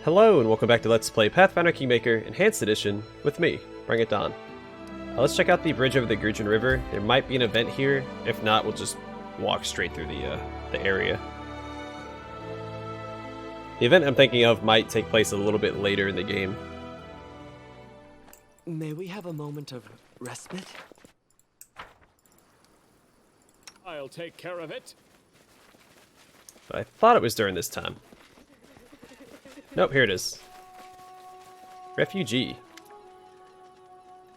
Hello and welcome back to Let's Play Pathfinder Kingmaker Enhanced Edition with me, Bring It On. Let's check out the bridge over the Gurjan River. There might be an event here. If not, we'll just walk straight through the area. The event I'm thinking of might take place a little bit later in the game. May we have a moment of respite? I'll take care of it. But I thought it was during this time. Nope, here it is. Refugee.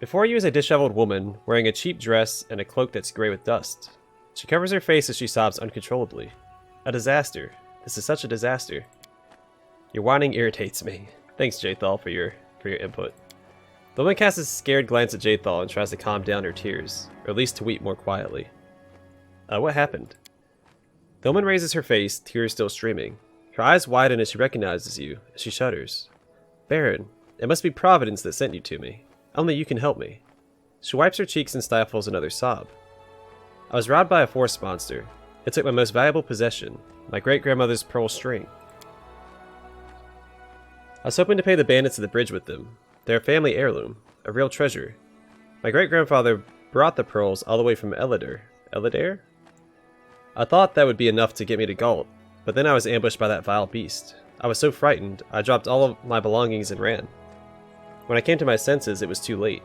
Before you is a disheveled woman wearing a cheap dress and a cloak that's gray with dust. She covers her face as she sobs uncontrollably. A disaster. This is such a disaster. Your whining irritates me. Thanks, Jathal, for your input. The woman casts a scared glance at Jathal and tries to calm down her tears, or at least to weep more quietly. What happened? The woman raises her face, tears still streaming. Her eyes widen as she recognizes you, as she shudders. Baron, it must be Providence that sent you to me. Only you can help me. She wipes her cheeks and stifles another sob. I was robbed by a forest monster. It took my most valuable possession, my great-grandmother's pearl string. I was hoping to pay the bandits at the bridge with them. They're a family heirloom, a real treasure. My great-grandfather brought the pearls all the way from Eladar. Eladar? I thought that would be enough to get me to Galt, but then I was ambushed by that vile beast. I was so frightened, I dropped all of my belongings and ran. When I came to my senses, it was too late.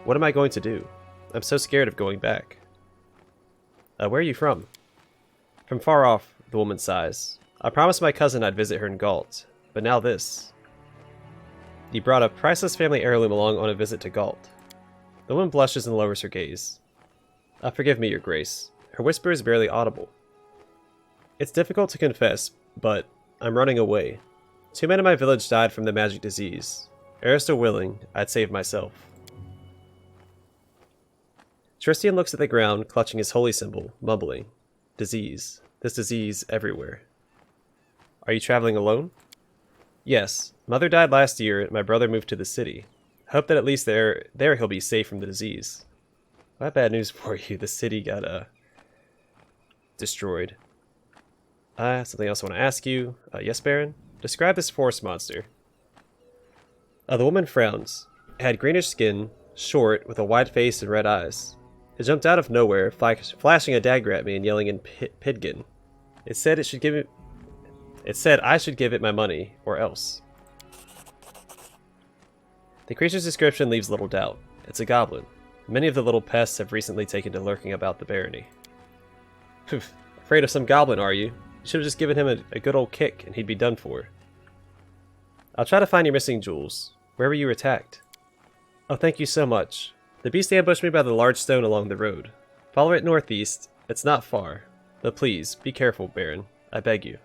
What am I going to do? I'm so scared of going back. Where are you from? From far off, the woman sighs. I promised my cousin I'd visit her in Galt, but now this. You brought a priceless family heirloom along on a visit to Galt. The woman blushes and lowers her gaze. Forgive me, your grace. Her whisper is barely audible. It's difficult to confess, but I'm running away. 2 men in my village died from the magic disease. Ere still willing, I'd save myself. Tristian looks at the ground, clutching his holy symbol, mumbling. Disease. This disease everywhere. Are you traveling alone? Yes. Mother died last year, and my brother moved to the city. I hope that at least there he'll be safe from the disease. I have bad news for you. The city got, destroyed. Something else I want to ask you. Yes, Baron? Describe this forest monster. The woman frowns. It had greenish skin, short, with a wide face and red eyes. It jumped out of nowhere, flashing a dagger at me and yelling in Pidgin. It said I should give it my money, or else. The creature's description leaves little doubt. It's a goblin. Many of the little pests have recently taken to lurking about the barony. Poof. Afraid of some goblin, are you? You should have just given him a good old kick, and he'd be done for. I'll try to find your missing jewels. Where were you attacked? Oh, thank you so much. The beast ambushed me by the large stone along the road. Follow it northeast. It's not far. But please, be careful, Baron. I beg you.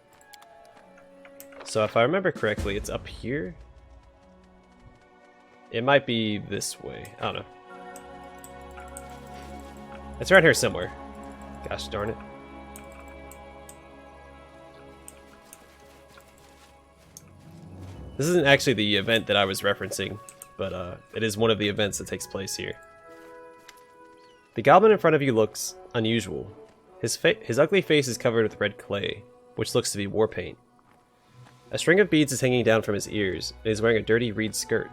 So if I remember correctly, it's up here? It might be this way. I don't know. It's around here somewhere. Gosh darn it. This isn't actually the event that I was referencing, but it is one of the events that takes place here. The goblin in front of you looks unusual. His ugly face is covered with red clay, which looks to be war paint. A string of beads is hanging down from his ears, and he's wearing a dirty reed skirt.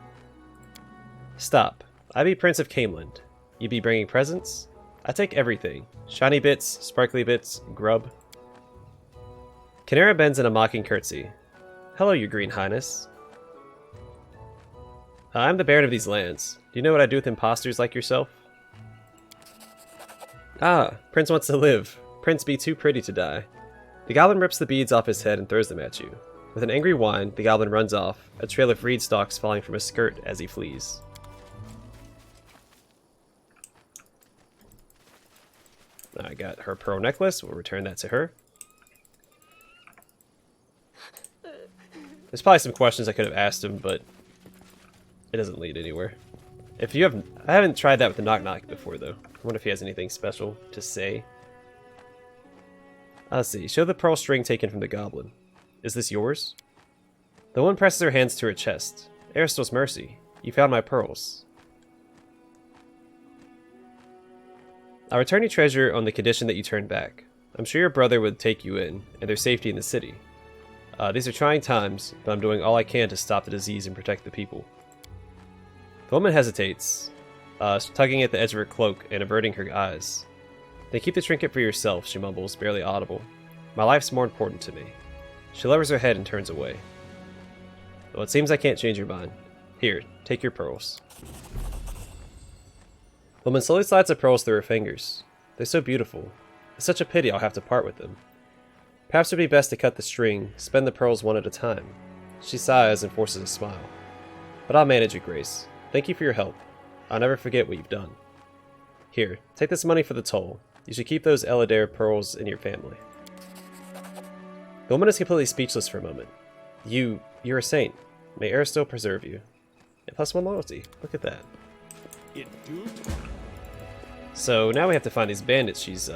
Stop. I be Prince of Camelland. You be bringing presents? I take everything. Shiny bits, sparkly bits, grub. Canara bends in a mocking curtsy. Hello, your green highness. I'm the Baron of these lands. Do you know what I do with imposters like yourself? Ah, Prince wants to live. Prince be too pretty to die. The goblin rips the beads off his head and throws them at you. With an angry whine, the goblin runs off, a trail of reed stalks falling from his skirt as he flees. I got her pearl necklace. We'll return that to her. There's probably some questions I could have asked him, but it doesn't lead anywhere. I haven't tried that with the knock knock before though. I wonder if he has anything special to say. Let's see. Show the pearl string taken from the goblin. Is this yours? The woman presses her hands to her chest. Aristos mercy. You found my pearls. I'll return your treasure on the condition that you turn back. I'm sure your brother would take you in, and there's safety in the city. These are trying times, but I'm doing all I can to stop the disease and protect the people. The woman hesitates, tugging at the edge of her cloak and averting her eyes. Then keep the trinket for yourself, she mumbles, barely audible. My life's more important to me. She lowers her head and turns away. Well, it seems I can't change your mind. Here, take your pearls. The woman slowly slides the pearls through her fingers. They're so beautiful. It's such a pity I'll have to part with them. Perhaps it would be best to cut the string, spend the pearls one at a time. She sighs and forces a smile. But I'll manage it, Grace. Thank you for your help. I'll never forget what you've done. Here, take this money for the toll. You should keep those Eladair pearls in your family. The woman is completely speechless for a moment. You're a saint. May Air preserve you. And +1 loyalty. Look at that. So now we have to find these bandits she's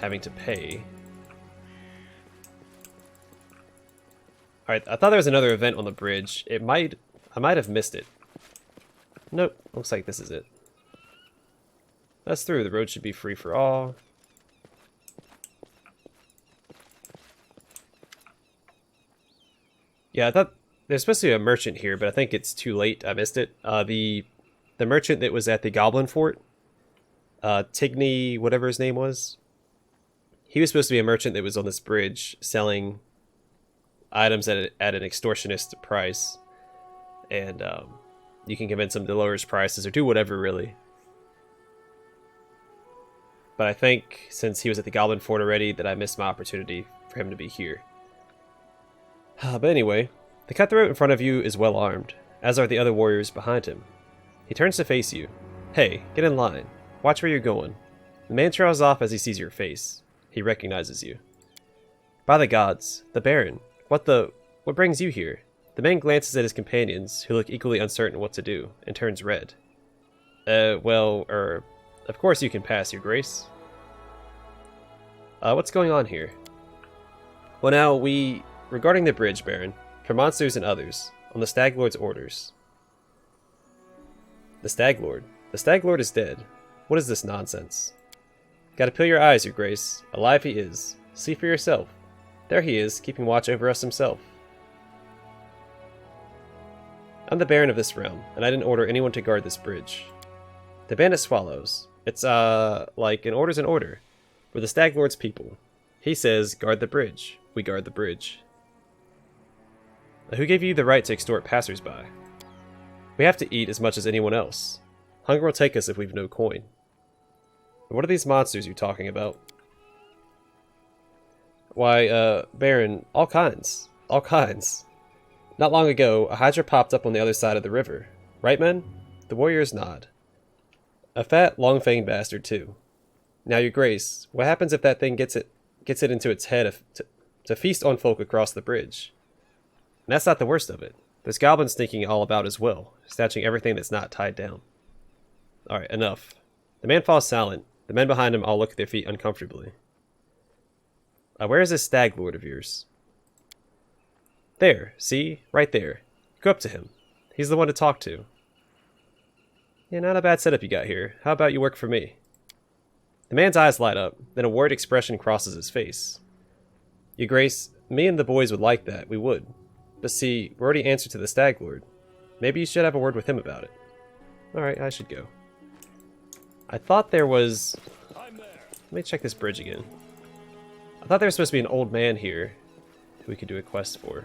having to pay. Alright, I thought there was another event on the bridge. I might have missed it. Nope, looks like this is it. That's through. The road should be free for all. Yeah, I thought there's supposed to be a merchant here, but I think it's too late. I missed it. The merchant that was at the Goblin Fort, Tigny, whatever his name was, he was supposed to be a merchant that was on this bridge selling items at an extortionist price, and you can convince him to lower his prices or do whatever, really. But I think since he was at the Goblin Fort already, that I missed my opportunity for him to be here. But anyway, the cutthroat in front of you is well armed, as are the other warriors behind him. He turns to face you. Hey, get in line. Watch where you're going. The man trails off as he sees your face. He recognizes you. By the gods, the Baron. What brings you here? The man glances at his companions, who look equally uncertain what to do, and turns red. Of course you can pass, your grace. What's going on here? Well now, regarding the bridge, Baron, for monsters and others, on the Stag Lord's orders. The Stag Lord? The Stag Lord is dead. What is this nonsense? Gotta peel your eyes, your grace. Alive he is. See for yourself. There he is, keeping watch over us himself. I'm the Baron of this realm, and I didn't order anyone to guard this bridge. The bandit swallows. It's, like an order's an order. We're the Stag Lord's people. He says, guard the bridge. We guard the bridge. Who gave you the right to extort passers-by? We have to eat as much as anyone else. Hunger will take us if we've no coin. What are these monsters you're talking about? Why, Baron, all kinds. All kinds. Not long ago, a Hydra popped up on the other side of the river. Right, men? The warriors nod. A fat, long-fanged bastard, too. Now, your grace, what happens if that thing gets it into its head to feast on folk across the bridge? And that's not the worst of it. There's goblins sneaking all about as well, snatching everything that's not tied down. Alright, enough. The man falls silent. The men behind him all look at their feet uncomfortably. Where is this Stag Lord of yours? There, see? Right there. Go up to him. He's the one to talk to. Yeah, not a bad setup you got here. How about you work for me? The man's eyes light up, then a worried expression crosses his face. Your Grace, me and the boys would like that, we would. But see, we're already answered to the Stag Lord. Maybe you should have a word with him about it. Alright, I should go. I thought there was... Let me check this bridge again. I thought there was supposed to be an old man here who we could do a quest for.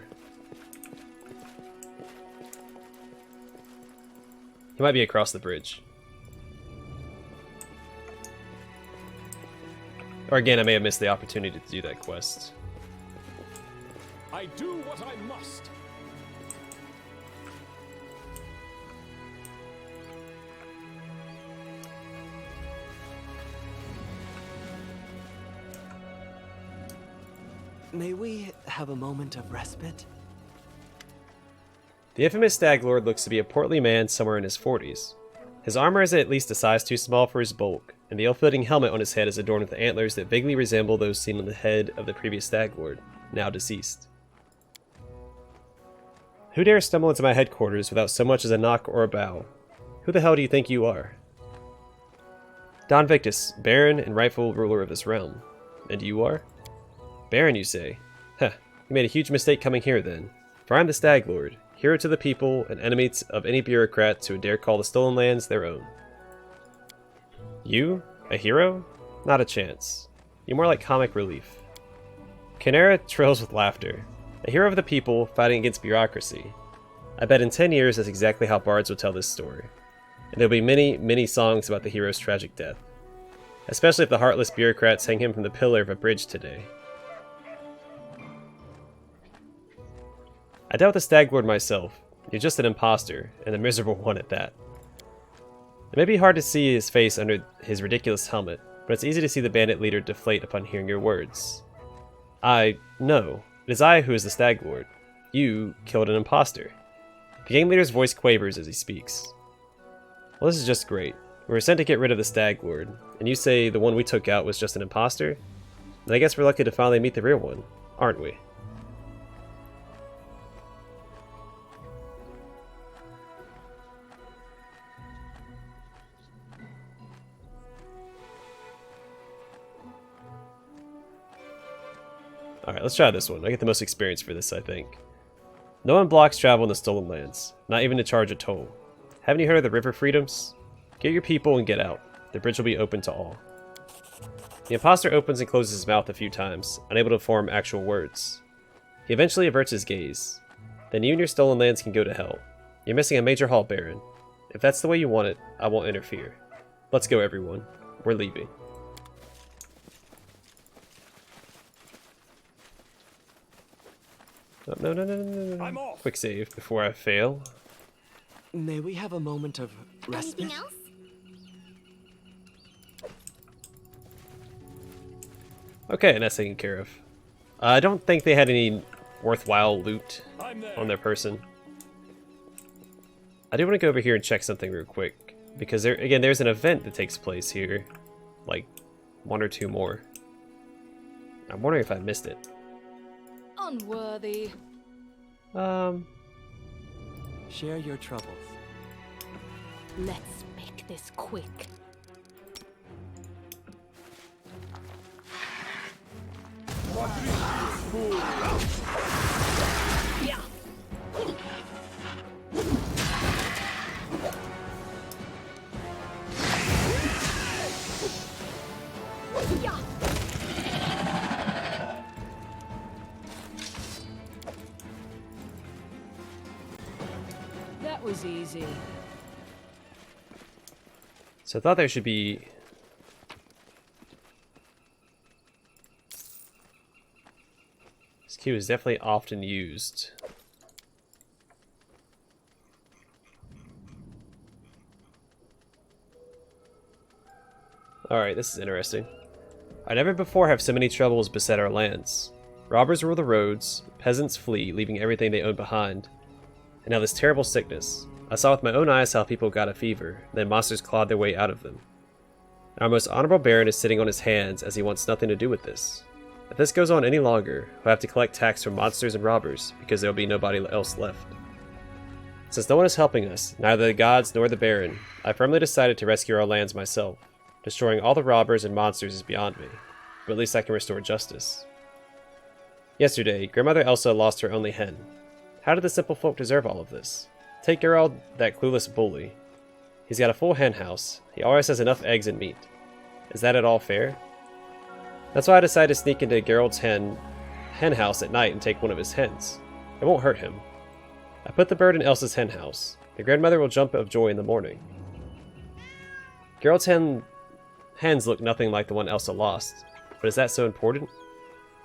He might be across the bridge. Or again, I may have missed the opportunity to do that quest. I do what I must. May we have a moment of respite? The infamous Stag Lord looks to be a portly man somewhere in his 40s. His armor is at least a size too small for his bulk, and the ill-fitting helmet on his head is adorned with antlers that vaguely resemble those seen on the head of the previous Stag Lord, now deceased. Who dare stumble into my headquarters without so much as a knock or a bow? Who the hell do you think you are? Don Victus, Baron and rightful ruler of this realm. And you are? Baron, you say? Heh, You made a huge mistake coming here then, for I'm the Stag Lord, hero to the people and enemy of any bureaucrats who would dare call the stolen lands their own. You? A hero? Not a chance. You're more like comic relief. Canera trills with laughter. A hero of the people fighting against bureaucracy. I bet in 10 years that's exactly how bards will tell this story. And there'll be many, many songs about the hero's tragic death. Especially if the heartless bureaucrats hang him from the pillar of a bridge today. I dealt with the Stag Lord myself. You're just an imposter, and a miserable one at that. It may be hard to see his face under his ridiculous helmet, but it's easy to see the bandit leader deflate upon hearing your words. No, it is I who is the Stag Lord. You killed an imposter. The gang leader's voice quavers as he speaks. Well, this is just great. We were sent to get rid of the Stag Lord, and you say the one we took out was just an imposter? Then I guess we're lucky to finally meet the real one, aren't we? Alright, let's try this one. I get the most experience for this, I think. No one blocks travel in the Stolen Lands, not even to charge a toll. Haven't you heard of the river freedoms? Get your people and get out. The bridge will be open to all. The imposter opens and closes his mouth a few times, unable to form actual words. He eventually averts his gaze. Then you and your Stolen Lands can go to hell. You're missing a major hall, Baron. If that's the way you want it, I won't interfere. Let's go, everyone. We're leaving. Oh, no. I'm off. Quick save before I fail. May we have a moment of respite? Anything else? Okay, and that's taken care of. I don't think they had any worthwhile loot I'm there. on their person. I do want to go over here and check something real quick, because there's an event that takes place here, like one or two more. I'm wondering if I missed it. Unworthy. Share your troubles. Let's make this quick. Yeah. Yeah. That was easy. So I thought there should be... This key is definitely often used. Alright, this is interesting. I never before have so many troubles beset our lands. Robbers rule the roads, peasants flee, leaving everything they own behind. And now this terrible sickness. I saw with my own eyes how people got a fever, then monsters clawed their way out of them. Our most honorable Baron is sitting on his hands as he wants nothing to do with this. If this goes on any longer, we'll have to collect tax from monsters and robbers, because there will be nobody else left. Since no one is helping us, neither the gods nor the Baron, I firmly decided to rescue our lands myself. Destroying all the robbers and monsters is beyond me, but at least I can restore justice. Yesterday, Grandmother Elsa lost her only hen. How did the simple folk deserve all of this? Take Gerald, that clueless bully. He's got a full hen house. He always has enough eggs and meat. Is that at all fair? That's why I decided to sneak into Gerald's hen house at night and take one of his hens. It won't hurt him. I put the bird in Elsa's hen house. The grandmother will jump of joy in the morning. Gerald's hens look nothing like the one Elsa lost, but is that so important?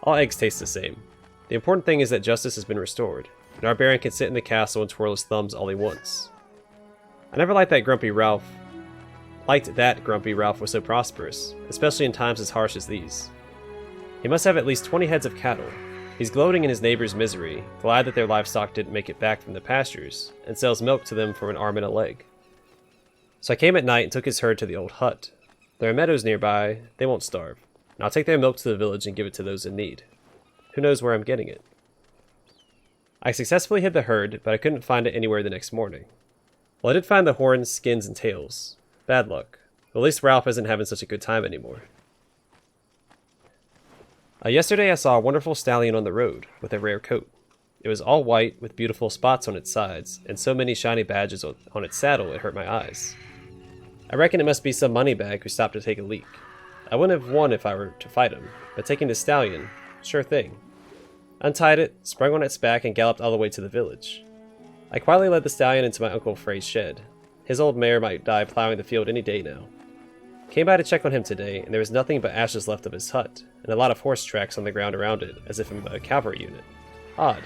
All eggs taste the same. The important thing is that justice has been restored, and our Baron can sit in the castle and twirl his thumbs all he wants. I never liked that Grumpy Ralph was so prosperous, especially in times as harsh as these. He must have at least 20 heads of cattle. He's gloating in his neighbor's misery, glad that their livestock didn't make it back from the pastures, and sells milk to them for an arm and a leg. So I came at night and took his herd to the old hut. There are meadows nearby, they won't starve, and I'll take their milk to the village and give it to those in need. Who knows where I'm getting it? I successfully hid the herd, but I couldn't find it anywhere the next morning. Well, I did find the horns, skins, and tails. Bad luck. But at least Ralph isn't having such a good time anymore. Yesterday I saw a wonderful stallion on the road, with a rare coat. It was all white, with beautiful spots on its sides, and so many shiny badges on its saddle it hurt my eyes. I reckon it must be some moneybag who stopped to take a leak. I wouldn't have won if I were to fight him, but taking the stallion, sure thing. Untied it, sprung on its back, and galloped all the way to the village. I quietly led the stallion into my Uncle Frey's shed. His old mare might die plowing the field any day now. Came by to check on him today, and there was nothing but ashes left of his hut, and a lot of horse tracks on the ground around it, as if from a cavalry unit. Odd.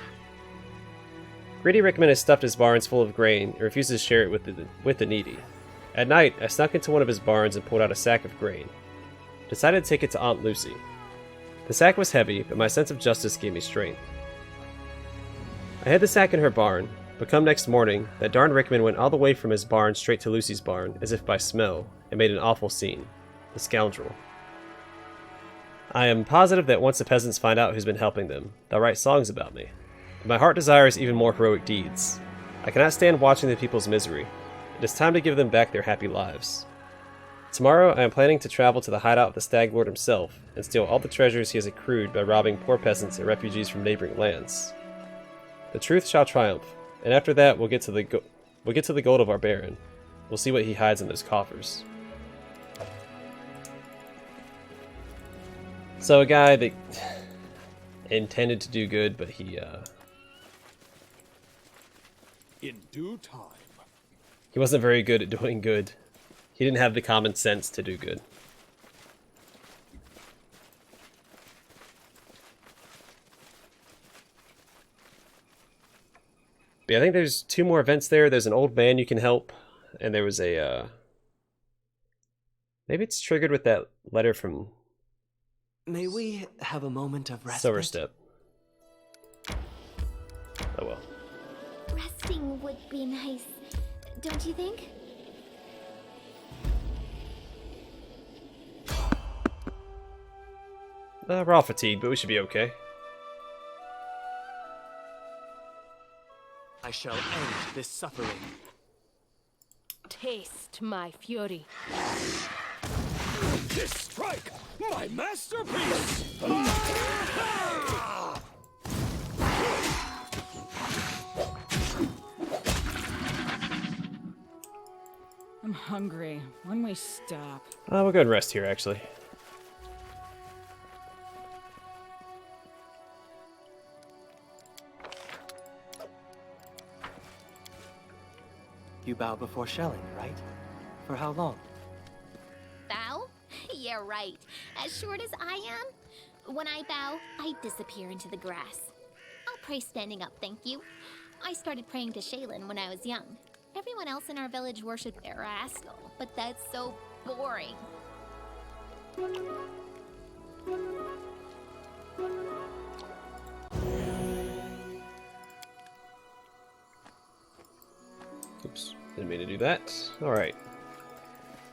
Greedy Rickman has stuffed his barns full of grain and refuses to share it with the needy. At night, I snuck into one of his barns and pulled out a sack of grain. Decided to take it to Aunt Lucy. The sack was heavy, but my sense of justice gave me strength. I hid the sack in her barn, but come next morning, that darn Rickman went all the way from his barn straight to Lucy's barn, as if by smell, and made an awful scene. The scoundrel. I am positive that once the peasants find out who's been helping them, they'll write songs about me. But my heart desires even more heroic deeds. I cannot stand watching the people's misery. It is time to give them back their happy lives. Tomorrow I am planning to travel to the hideout of the Stag Lord himself, and steal all the treasures he has accrued by robbing poor peasants and refugees from neighboring lands. The truth shall triumph, and after that we'll get to the gold of our Baron. We'll see what he hides in those coffers. So a guy that intended to do good, but he In due time. wasn't very good at doing good. He didn't have the common sense to do good. But yeah, I think there's 2 more events there. There's an old man you can help, and there was a maybe it's triggered with that letter from May we have a moment of respite? Silverstep. Oh well. Resting would be nice, don't you think? We're all fatigued, but we should be okay. I shall end this suffering. Taste my fury. This strike, my masterpiece! I'm hungry. When we stop. We'll go and rest here, actually. You bow before shelling, right? For how long? Bow? Yeah, right. As short as I am, when I bow, I disappear into the grass. I'll pray standing up, thank you. I started praying to Shaylin when I was young. Everyone else in our village worshipped Erascal, but that's so boring. Oops, didn't mean to do that. Alright.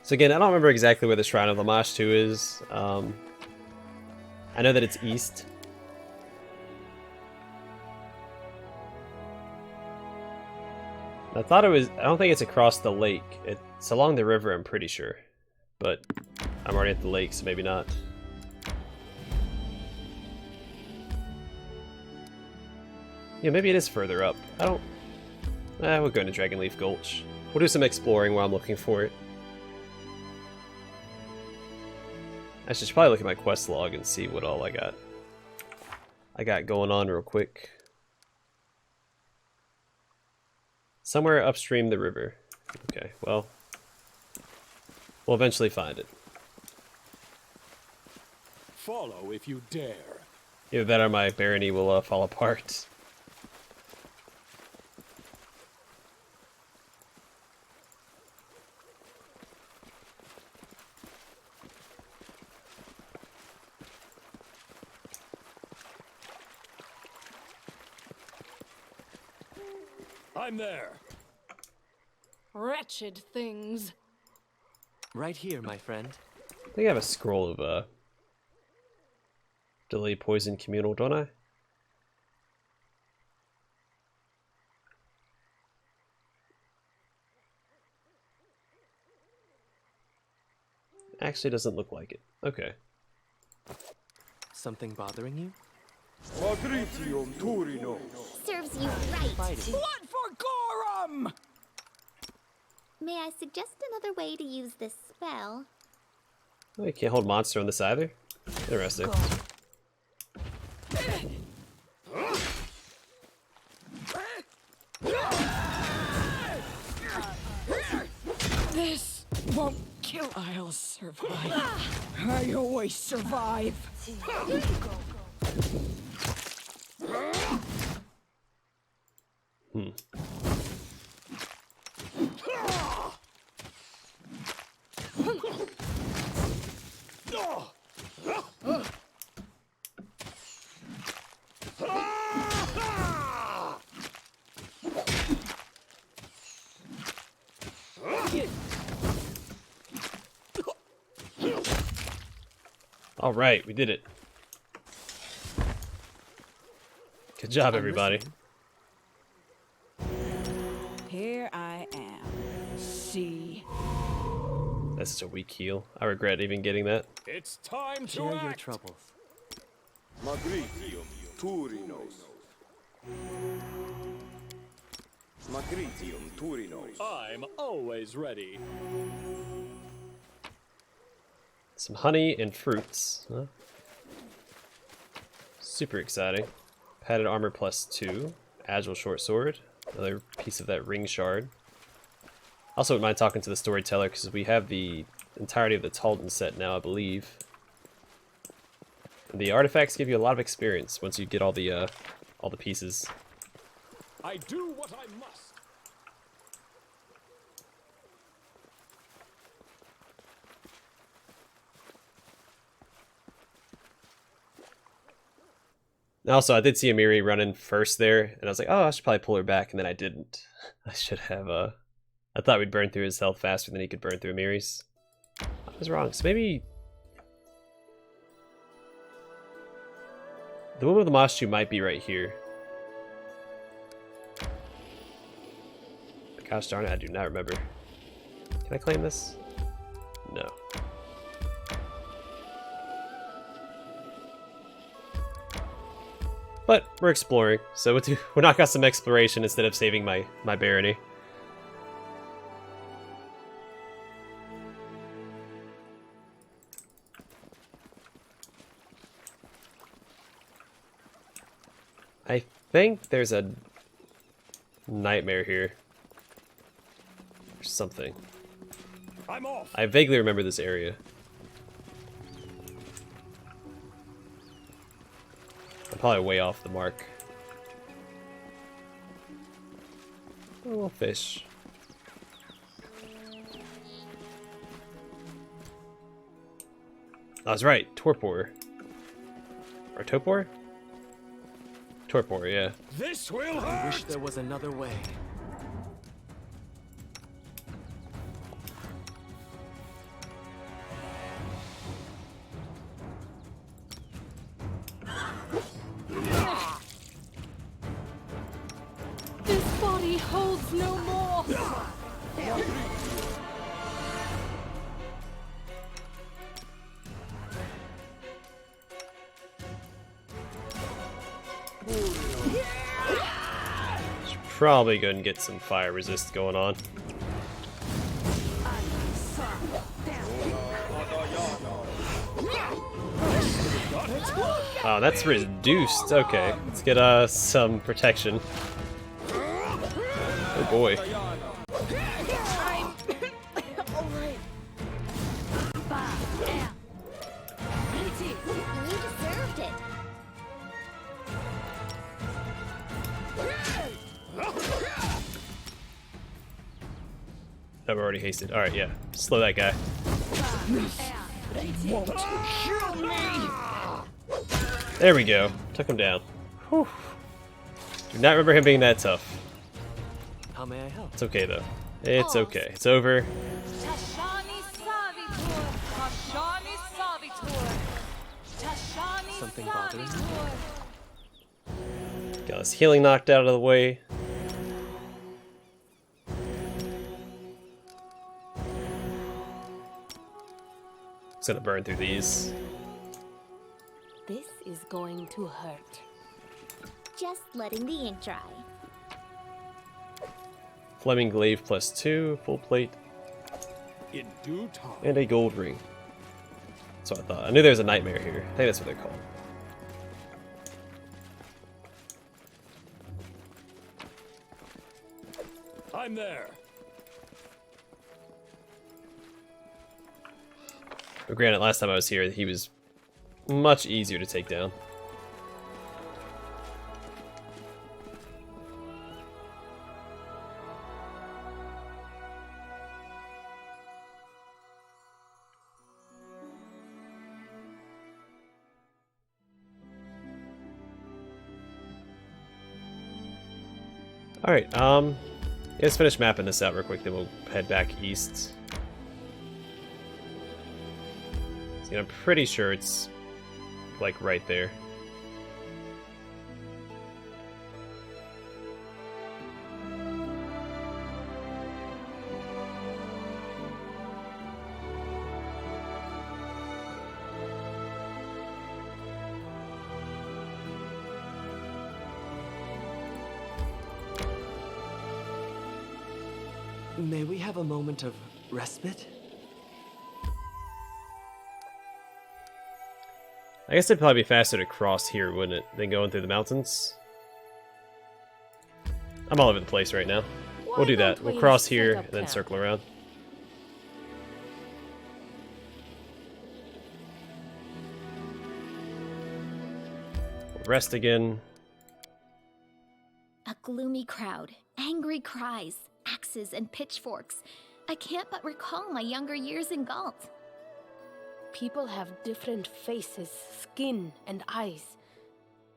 So again, I don't remember exactly where the Shrine of Lamashtu is. I know that it's east. I thought it was... I don't think it's across the lake. It's along the river, I'm pretty sure. But I'm already at the lake, so maybe not. Yeah, maybe it is further up. I don't... we'll go into Dragonleaf Gulch. We'll do some exploring while I'm looking for it. I should probably look at my quest log and see what all I got going on real quick. Somewhere upstream the river. Okay, well, we'll eventually find it. Follow if you dare. Either that or my barony will fall apart. I'm there. Wretched things. Right here, my friend. I think I have a scroll of delay poison communal, don't I? Actually doesn't look like it. Okay. Something bothering you? Magritium Turino. Serves you right. Fighting. Blood for Gorum! May I suggest another way to use this spell? Oh, you can't hold monster on this either? Interesting. This won't kill. I'll survive. I always survive. All right, we did it. Good job, everybody. Here I am. See. That's such a weak heal. I regret even getting that. It's time to Share your act. troubles. Magritium Turinos. Magritium Turinos. I'm always ready. Some honey and fruits. Huh? Super exciting. Padded armor +2. Agile short sword. Another piece of that ring shard. Also wouldn't mind talking to the storyteller because we have the entirety of the Talton set now, I believe. And the artifacts give you a lot of experience once you get all the pieces. I do what I must. Also, I did see Amiri running first there, and I was like, oh, I should probably pull her back, and then I didn't. I should have, I thought we'd burn through his health faster than he could burn through Amiri's. I was wrong, so maybe... The Womb of Lamashtu might be right here. But gosh darn it, I do not remember. Can I claim this? No. But we're exploring, so we'll knock out some exploration instead of saving my barony. I think there's a nightmare here. Or something. I'm off. I vaguely remember this area. I'm probably way off the mark. Oh, a little fish. I was right. Torpor. Or Topor? Torpor, yeah. This will I hurt. wish there was another way. This body holds no more. Should probably go and get some fire resist going on. Oh, that's reduced. Okay, let's get some protection. Oh boy. You deserved it. I've already hasted. Alright, yeah. Slow that guy. There we go. Took him down. Whew. Do not remember him being that tough. How may I help? It's okay though. It's okay. It's over. Something bothering you? Got this healing knocked out of the way. Just gonna burn through these. This is going to hurt. Just letting the ink dry. Fleming glaive +2, full plate, In due time. and a gold ring. That's what I thought. I knew there was a nightmare here. I think that's what they're called. I'm there. But granted, last time I was here, he was much easier to take down. Alright, let's finish mapping this out real quick, then we'll head back east. See, I'm pretty sure it's like right there. May we have a moment of respite? I guess it'd probably be faster to cross here, wouldn't it, than going through the mountains? I'm all over the place right now. We'll do that. We'll cross here and then circle around. We'll rest again. A gloomy crowd, angry cries, axes and pitchforks. I can't but recall my younger years in Galt. People have different faces, skin, and eyes.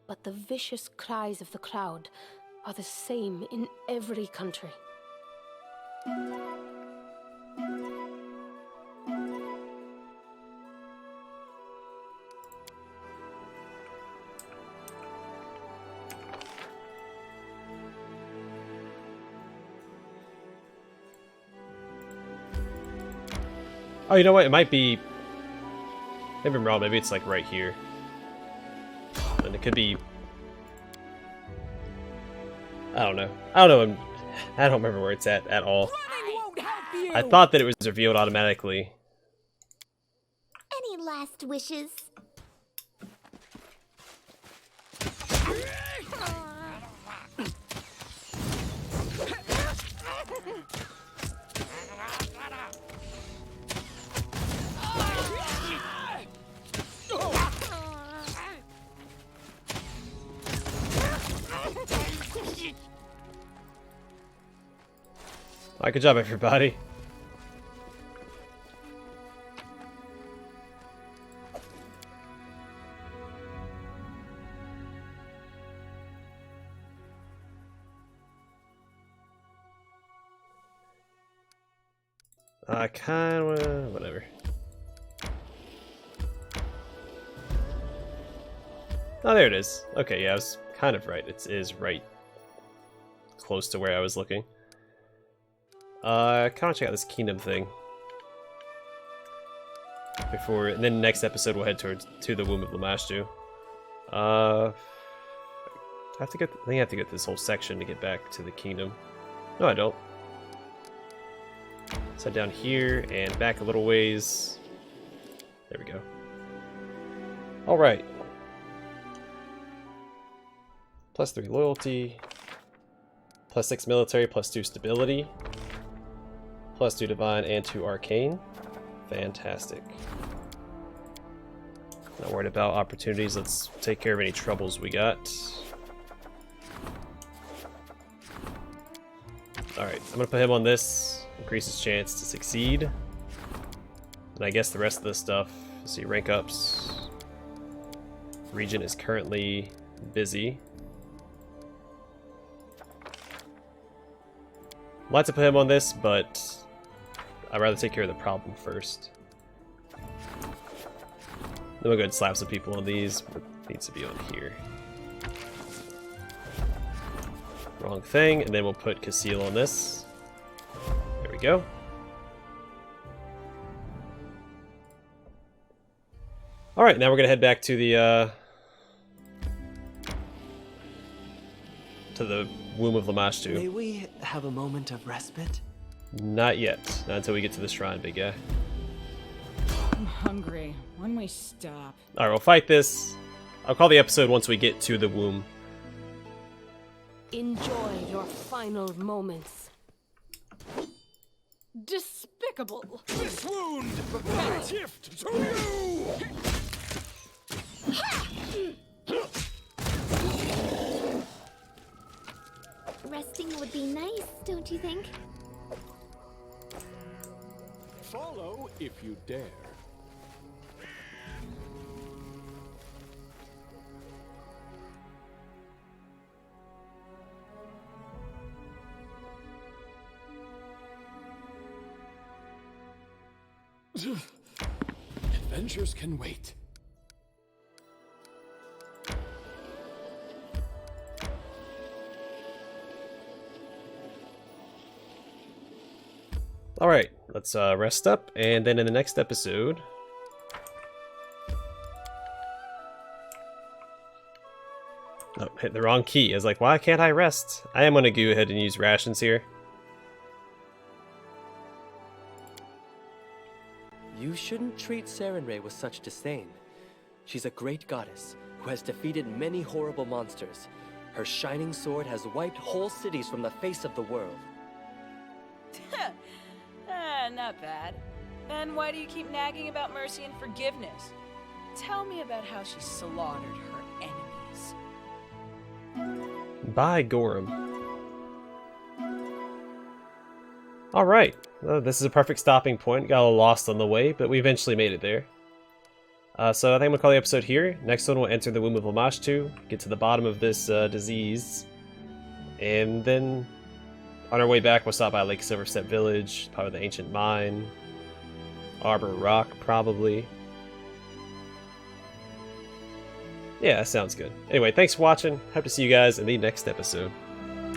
But the vicious cries of the crowd are the same in every country. Oh, you know what? It might be... Maybe I'm wrong. Maybe it's like right here. And it could be... I don't know. I don't remember where it's at all. Running won't help you. I thought that it was revealed automatically. Any last wishes? Alright, good job, everybody. I kinda... whatever. Oh, there it is. Okay, yeah, I was kind of right. It is right close to where I was looking. Kind of check out this kingdom thing before, and then next episode we'll head to the Womb of Lamashtu. I think I have to get this whole section to get back to the kingdom. No, I don't. So down here and back a little ways. There we go. All right. +3 loyalty, +6 military, +2 stability. +2 divine and 2 arcane. Fantastic. Not worried about opportunities. Let's take care of any troubles we got. Alright, I'm gonna put him on this. Increase his chance to succeed. And I guess the rest of this stuff, let's see, rank ups. Regent is currently busy. I'd like to put him on this, but I'd rather take care of the problem first. Then we'll go ahead and slap some people on these, but it needs to be on here. Wrong thing, and then we'll put Casil on this. There we go. Alright, now we're gonna head back to the to the Womb of May Lamashtu. we have a moment of respite? Not yet. Not until we get to the shrine, big guy. I'm hungry. When we stop? Alright, we'll fight this. I'll call the episode once we get to the womb. Enjoy your final moments. Despicable. This wound, my gift to you! Resting would be nice, don't you think? Follow if you dare. Adventures can wait. Alright, let's rest up, and then in the next episode... Oh, hit the wrong key. I was like, why can't I rest? I am going to go ahead and use rations here. You shouldn't treat Sarenrae with such disdain. She's a great goddess who has defeated many horrible monsters. Her shining sword has wiped whole cities from the face of the world. Not bad. And why do you keep nagging about mercy and forgiveness? Tell me about how she slaughtered her enemies. By Gorham. Alright, well, this is a perfect stopping point. Got a little lost on the way, but we eventually made it there. So I think I'm going to call the episode here. Next one we'll enter the Womb of Lamashtu, get to the bottom of this disease, and then on our way back we'll stop by Lake Silverstep Village, probably the Ancient Mine, Arbor Rock probably. Yeah, that sounds good. Anyway, thanks for watching. Hope to see you guys in the next episode.